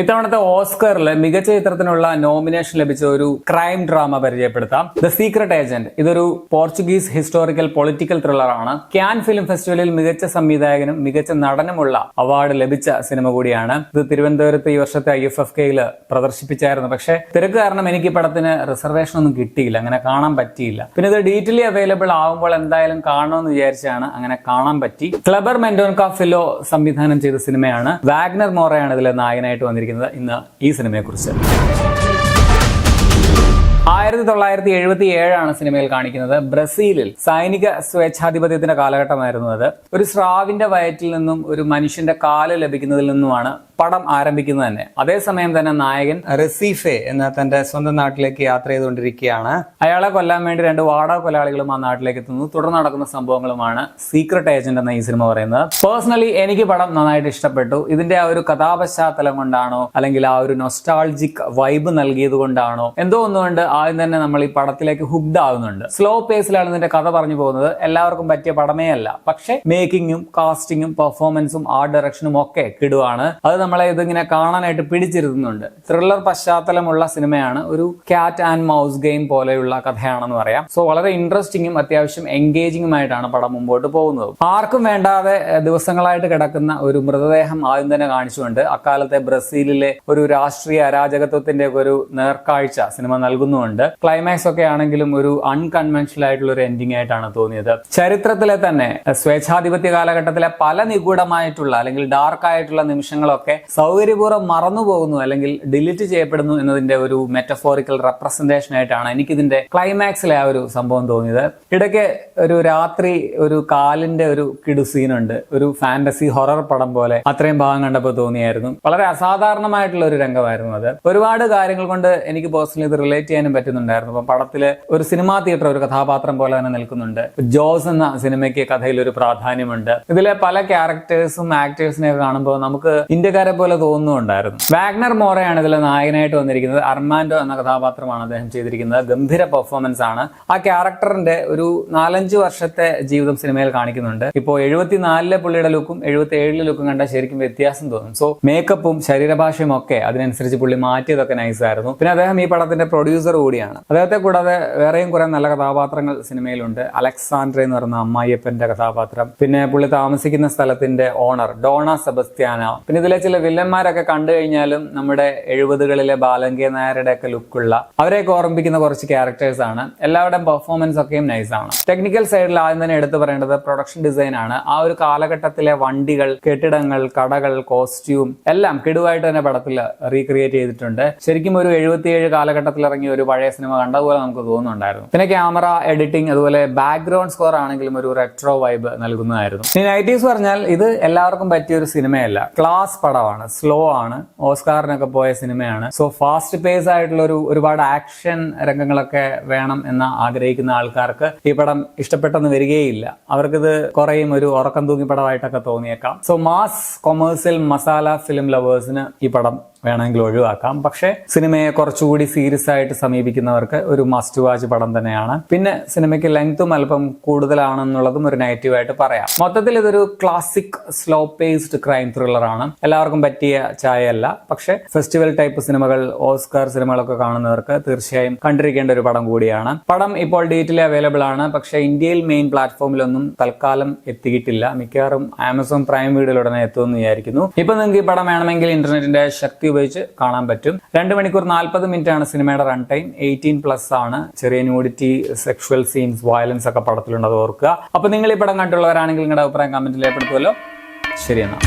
ഇത്തവണത്തെ ഓസ്കറിൽ മികച്ച ചിത്രത്തിനുള്ള നോമിനേഷൻ ലഭിച്ച ഒരു ക്രൈം ഡ്രാമ പരിചയപ്പെടുത്താം. The secret agent. ഇതൊരു പോർച്ചുഗീസ് ഹിസ്റ്റോറിക്കൽ പൊളിറ്റിക്കൽ ത്രില്ലറാണ്. ക്യാൻ ഫിലിം ഫെസ്റ്റിവലിൽ മികച്ച സംവിധായകനും മികച്ച നടനുമുള്ള അവാർഡ് ലഭിച്ച സിനിമ കൂടിയാണ്. ഇത് തിരുവനന്തപുരത്ത് ഈ വർഷത്തെ IFFKയിൽ പ്രദർശിപ്പിച്ചായിരുന്നു. പക്ഷേ തിരക്ക് കാരണം എനിക്ക് ഈ പടത്തിന് റിസർവേഷൻ ഒന്നും കിട്ടിയില്ല, അങ്ങനെ കാണാൻ പറ്റിയില്ല. പിന്നെ ഇത് ഡീറ്റെയിലി അവൈലബിൾ ആവുമ്പോൾ എന്തായാലും കാണണമെന്ന് വിചാരിച്ചാണ് അങ്ങനെ കാണാൻ പറ്റി. ക്ലബർ മെൻഡോൻക ഫിലോ സംവിധാനം ചെയ്ത സിനിമയാണ്. വാഗ്നർ മോറയാണ് ഇതിലെ നായകനായിട്ട് വന്നിരിക്കുന്നത്. ഇന്ന് ഈ സിനിമയെ കുറിച്ച് 1977 സിനിമയിൽ കാണിക്കുന്നത്. ബ്രസീലിൽ സൈനിക സ്വേച്ഛാധിപത്യത്തിന്റെ കാലഘട്ടമായിരുന്നു അത്. ഒരു സ്രാവിന്റെ വയറ്റിൽ നിന്നും ഒരു മനുഷ്യന്റെ കാല് ലഭിക്കുന്നതിൽ നിന്നുമാണ് പടം ആരംഭിക്കുന്നത് തന്നെ. അതേസമയം തന്നെ നായകൻ റെസീഫെ എന്ന തന്റെ സ്വന്തം നാട്ടിലേക്ക് യാത്ര ചെയ്തുകൊണ്ടിരിക്കുകയാണ്. അയാളെ കൊല്ലാൻ വേണ്ടി 2 വാടക കൊലയാളികളും ആ നാട്ടിലേക്ക് എത്തുന്നു. തുടർന്ന് നടക്കുന്ന സംഭവങ്ങളുമാണ് സീക്രട്ട് ഏജന്റ് എന്ന ഈ സിനിമ പറയുന്നത്. പേഴ്സണലി എനിക്ക് പടം നന്നായിട്ട് ഇഷ്ടപ്പെട്ടു. ഇതിന്റെ ആ ഒരു കഥാപശ്ചാത്തലം കൊണ്ടാണോ അല്ലെങ്കിൽ ആ ഒരു നൊസ്റ്റാൾജിക് വൈബ് നൽകിയത് കൊണ്ടാണോ എന്തോ ഒന്നുകൊണ്ട് ആദ്യം തന്നെ നമ്മൾ ഈ പടത്തിലേക്ക് ഹുക്ഡ് ആവുന്നുണ്ട്. സ്ലോ പേസിലാണ് ഇതിന്റെ കഥ പറഞ്ഞു പോകുന്നത്. എല്ലാവർക്കും പറ്റിയ പടമേ അല്ല. പക്ഷെ മേക്കിങ്ങും കാസ്റ്റിങ്ങും പെർഫോമൻസും ആർട്ട് ഡയറക്ഷനും ഒക്കെ കിടുവാണ്. അത് നമ്മളെ ഇതിങ്ങനെ കാണാനായിട്ട് പിടിച്ചിരുത്തുന്നുണ്ട്. ത്രില്ലർ പശ്ചാത്തലമുള്ള സിനിമയാണ്. ഒരു ക്യാറ്റ് ആൻഡ് മൗസ് ഗെയിം പോലെയുള്ള കഥയാണെന്ന് പറയാം. സോ വളരെ ഇൻട്രസ്റ്റിംഗും അത്യാവശ്യം എൻഗേജിംഗുമായിട്ടാണ് പടം മുമ്പോട്ട് പോകുന്നത്. ആർക്കും വേണ്ടാതെ ദിവസങ്ങളായിട്ട് കിടക്കുന്ന ഒരു മൃതദേഹം ആദ്യം തന്നെ കാണിച്ചുകൊണ്ട് അക്കാലത്തെ ബ്രസീലിലെ ഒരു രാഷ്ട്രീയ അരാജകത്വത്തിന്റെ ഒരു നേർക്കാഴ്ച സിനിമ നൽകുന്നുണ്ട്. ക്ലൈമാക്സ് ഒക്കെ ആണെങ്കിലും ഒരു അൺകൺവെൻഷണൽ ആയിട്ടുള്ള ഒരു എൻഡിങ് ആയിട്ടാണ് തോന്നിയത്. ചരിത്രത്തിലെ തന്നെ സ്വേച്ഛാധിപത്യ കാലഘട്ടത്തിലെ പല നിഗൂഢമായിട്ടുള്ള അല്ലെങ്കിൽ ഡാർക്ക് ആയിട്ടുള്ള നിമിഷങ്ങളൊക്കെ സൗകര്യപൂർവ്വം മറന്നുപോകുന്നു അല്ലെങ്കിൽ ഡിലീറ്റ് ചെയ്യപ്പെടുന്നു എന്നതിന്റെ ഒരു മെറ്റഫോറിക്കൽ റെപ്രസെന്റേഷൻ ആയിട്ടാണ് എനിക്കിതിന്റെ ക്ലൈമാക്സിലെ ആ ഒരു സംഭവം തോന്നിയത്. ഇടയ്ക്ക് ഒരു രാത്രി ഒരു കാലിന്റെ ഒരു കിടു സീനുണ്ട്. ഒരു ഫാന്റസി ഹൊറർ പടം പോലെ അത്രയും ഭാഗം കണ്ടപ്പോൾ തോന്നിയായിരുന്നു. വളരെ അസാധാരണമായിട്ടുള്ള ഒരു രംഗമായിരുന്നു അത്. ഒരുപാട് കാര്യങ്ങൾ കൊണ്ട് എനിക്ക് പേഴ്സണലി ഇത് റിലേറ്റ് ചെയ്യാനും പറ്റുന്നുണ്ടായിരുന്നു. അപ്പം പടത്തില് ഒരു സിനിമാ തിയേറ്റർ ഒരു കഥാപാത്രം പോലെ തന്നെ നിൽക്കുന്നുണ്ട്. ജോസ് എന്ന സിനിമയ്ക്ക് കഥയിൽ ഒരു പ്രാധാന്യമുണ്ട്. ഇതിലെ പല ക്യാരക്ടേഴ്സും ആക്ടേഴ്സിനെ കാണുമ്പോൾ നമുക്ക് ഇന്ത്യക്കാരെ പോലെ തോന്നുന്നുണ്ടായിരുന്നു. വാഗ്നർ മോറയാണ് ഇതിലെ നായകനായിട്ട് വന്നിരിക്കുന്നത്. അർമാൻഡോ എന്ന കഥാപാത്രമാണ് അദ്ദേഹം ചെയ്തിരിക്കുന്നത്. ഗംഭീര പെർഫോമൻസ് ആണ്. ആ ക്യാരക്ടറിന്റെ ഒരു 4-5 വർഷത്തെ ജീവിതം സിനിമയിൽ കാണിക്കുന്നുണ്ട്. ഇപ്പോൾ 74 പുള്ളിയുടെ ലുക്കും 77 ലുക്കും കണ്ടാൽ ശരിക്കും വ്യത്യാസം തോന്നും. സോ മേക്കപ്പും ശരീരഭാഷയും ഒക്കെ അതിനനുസരിച്ച് പുള്ളി മാറ്റിയതൊക്കെ നൈസായിരുന്നു. പിന്നെ അദ്ദേഹം ഈ പടത്തിന്റെ പ്രൊഡ്യൂസർ കൂടിയാണ്. അദ്ദേഹത്തെ കൂടാതെ വേറെയും കുറെ നല്ല കഥാപാത്രങ്ങൾ സിനിമയിലുണ്ട്. അലക്സാൻഡ്ര എന്ന് പറയുന്ന അമ്മായിയപ്പന്റെ കഥാപാത്രം, പിന്നെ പുള്ളി താമസിക്കുന്ന സ്ഥലത്തിന്റെ ഓണർ ഡോണ സെബസ്ത്യാന, പിന്നെ ഇതിലെ ചില വില്ലന്മാരൊക്കെ കണ്ടു കഴിഞ്ഞാലും നമ്മുടെ 70കളിലെ ബാലങ്കേ നായരുടെ ഒക്കെ ലുക്കുള്ള അവരെയൊക്കെ ഓർമ്മിപ്പിക്കുന്ന കുറച്ച് ക്യാരക്ടേഴ്സ് ആണ്. എല്ലാവരുടെയും പെർഫോമൻസ് ഒക്കെയും നൈസാണ്. ടെക്നിക്കൽ സൈഡിൽ ആദ്യം തന്നെ എടുത്തു പറയേണ്ടത് പ്രൊഡക്ഷൻ ഡിസൈൻ ആണ്. ആ ഒരു കാലഘട്ടത്തിലെ വണ്ടികൾ, കെട്ടിടങ്ങൾ, കടകൾ, കോസ്റ്റ്യൂം എല്ലാം കിടുവായിട്ട് തന്നെ പടത്തിൽ റീക്രിയേറ്റ് ചെയ്തിട്ടുണ്ട്. ശരിക്കും ഒരു 77 കാലഘട്ടത്തിൽ ഇറങ്ങിയ ഒരു പഴയ സിനിമ കണ്ടതുപോലെ നമുക്ക് തോന്നുന്നുണ്ടായിരുന്നു. പിന്നെ ക്യാമറ, എഡിറ്റിംഗ്, അതുപോലെ ബാക്ക്ഗ്രൗണ്ട് സ്കോർ ആണെങ്കിലും ഒരു റെട്രോ വൈബ് നൽകുന്നതായിരുന്നു. ഇനി 90s പറഞ്ഞാൽ ഇത് എല്ലാവർക്കും പറ്റിയ ഒരു സിനിമയല്ല. ക്ലാസ് പടമാണ്, സ്ലോ ആണ്, ഓസ്കാറിനൊക്കെ പോയ സിനിമയാണ്. സോ ഫാസ്റ്റ് പേസ് ആയിട്ടുള്ള ഒരുപാട് ആക്ഷൻ രംഗങ്ങളൊക്കെ വേണം എന്ന് ആഗ്രഹിക്കുന്ന ആൾക്കാർക്ക് ഈ പടം ഇഷ്ടപ്പെട്ടെന്ന് വരികയില്ല. അവർക്കിത് കുറേയും ഒരു ഉറക്കം തൂങ്ങി പടമായിട്ടൊക്കെ തോന്നിയേക്കാം. So mass commercial masala film ലവേഴ്സിന് ഈ പടം വേണമെങ്കിൽ ഒഴിവാക്കാം. പക്ഷെ സിനിമയെ കുറച്ചുകൂടി സീരിയസ് ആയിട്ട് സമീപിക്കുന്നവർക്ക് ഒരു മസ്റ്റ് വാച്ച് പടം തന്നെയാണ്. പിന്നെ സിനിമയ്ക്ക് ലെങ്ത്തും അല്പം കൂടുതലാണെന്നുള്ളതും ഒരു നെഗറ്റീവായിട്ട് പറയാം. മൊത്തത്തിൽ ഇതൊരു classic slow paced crime thriller ആണ്. എല്ലാവർക്കും പറ്റിയ ചായയല്ല. പക്ഷെ ഫെസ്റ്റിവൽ ടൈപ്പ് സിനിമകൾ, ഓസ്കാർ സിനിമകളൊക്കെ കാണുന്നവർക്ക് തീർച്ചയായും കണ്ടിരിക്കേണ്ട ഒരു പടം കൂടിയാണ്. പടം ഇപ്പോൾ ഡീറ്റെയിലി അവൈലബിൾ ആണ്. പക്ഷെ ഇന്ത്യയിൽ മെയിൻ പ്ലാറ്റ്ഫോമിലൊന്നും തൽക്കാലം എത്തിയിട്ടില്ല. മിക്കവാറും ആമസോൺ പ്രൈം വീഡിയോയിൽ ഉടനെ എത്തുമെന്ന് വിചാരിക്കുന്നു. ഇപ്പൊ നിങ്ങൾക്ക് ഈ പടം വേണമെങ്കിൽ ഇന്റർനെറ്റിന്റെ ശക്തി ഉപയോഗിച്ച് കാണാൻ പറ്റും. 2 മണിക്കൂർ 40 മിനിറ്റ് ആണ് സിനിമയുടെ റൺ ടൈം. 18+ ആണ്. ചെറിയ ന്യൂഡിറ്റി, സെക്ഷുവൽ സീൻസ്, വയലൻസ് ഒക്കെ പടത്തിലുണ്ട്, അത് ഓർക്കുക. അപ്പൊ നിങ്ങൾ ഈ പടം കണ്ടുള്ളവരാണെങ്കിൽ നിങ്ങളുടെ അഭിപ്രായം കമന്റിൽ രേഖപ്പെടുത്തുമല്ലോ. ശരി എന്നാ.